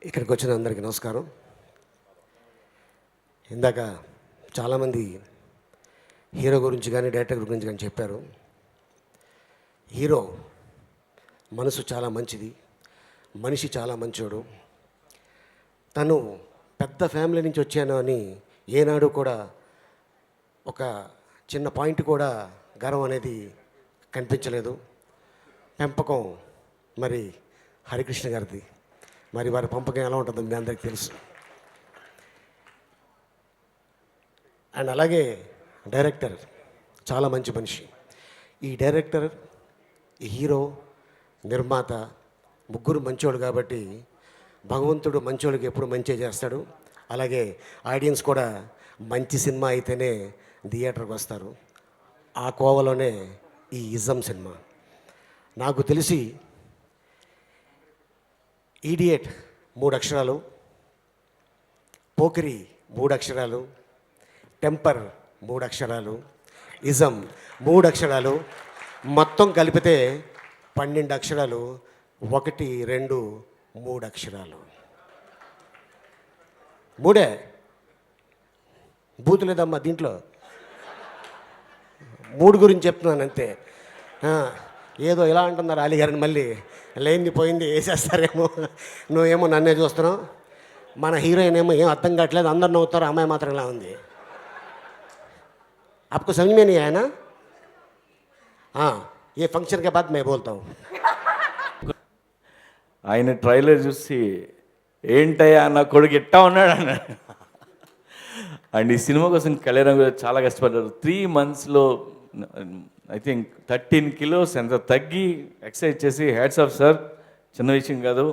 ఇక్కడికి వచ్చిన అందరికీ నమస్కారం. ఇందాక చాలామంది హీరో గురించి కానీ డైరెక్టర్ గురించి కానీ చెప్పారు. హీరో మనసు చాలా మంచిది, మనిషి చాలా మంచోడు. తను పెద్ద ఫ్యామిలీ నుంచి వచ్చాను అని ఏనాడు కూడా ఒక చిన్న పాయింట్ కూడా గర్వం అనేది కనిపించలేదు. పెంపకం మరి హరికృష్ణ గారిది. మరి వారి పంపకం ఎలా ఉంటుందో మీ అందరికీ తెలుసు. అండ్ అలాగే డైరెక్టర్ చాలా మంచి మనిషి. ఈ డైరెక్టర్, ఈ హీరో, నిర్మాత ముగ్గురు మంచోళ్ళు కాబట్టి భగవంతుడు మంచోళ్ళకి ఎప్పుడు మంచి చేస్తాడు. అలాగే ఆడియన్స్ కూడా మంచి సినిమా అయితేనే థియేటర్కి వస్తారు. ఆ కోవలోనే ఈ ఇజం సినిమా. నాకు తెలిసి ఈడియట్ 3 అక్షరాలు, పోకిరి 3 అక్షరాలు, టెంపర్ 3 అక్షరాలు, ఇజం 3 అక్షరాలు, మొత్తం కలిపితే 12 అక్షరాలు. 1, 2, 3 అక్షరాలు. 3 బూతు లేదమ్మా దీంట్లో. 3 గురించి చెప్తున్నాను అంతే. ఏదో ఇలా అంటున్నారు అలీ గారిని, మళ్ళీ లేనిది పోయింది వేసేస్తారేమో. నువ్వేమో నన్నే చూస్తున్నావు. మన హీరోయిన్ ఏమో ఏం అర్థం కావట్లేదు, అందరు నవ్వుతారు, అమ్మాయి మాత్రం ఇలా ఉంది. आपको समझ में नहीं आया ना? हाँ, ये फंक्शन के बाद मैं बोलता हूँ. ఆయన ట్రైలర్ చూసి ఏంటయ్యా నా కొడుకు ఎట్టా ఉన్నాడు అన్నాడు. అండ్ ఈ సినిమా కోసం కళ్యాణ్ గారు చాలా కష్టపడ్డారు. 3 monthsలో ఐ థింక్ 13 kilos ఎంత తగ్గి ఎక్సర్సైజ్ చేసి హ్యాట్స్ ఆఫ్ సార్. చిన్న విషయం కాదు.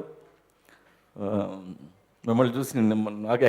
మిమ్మల్ని చూసి నాకు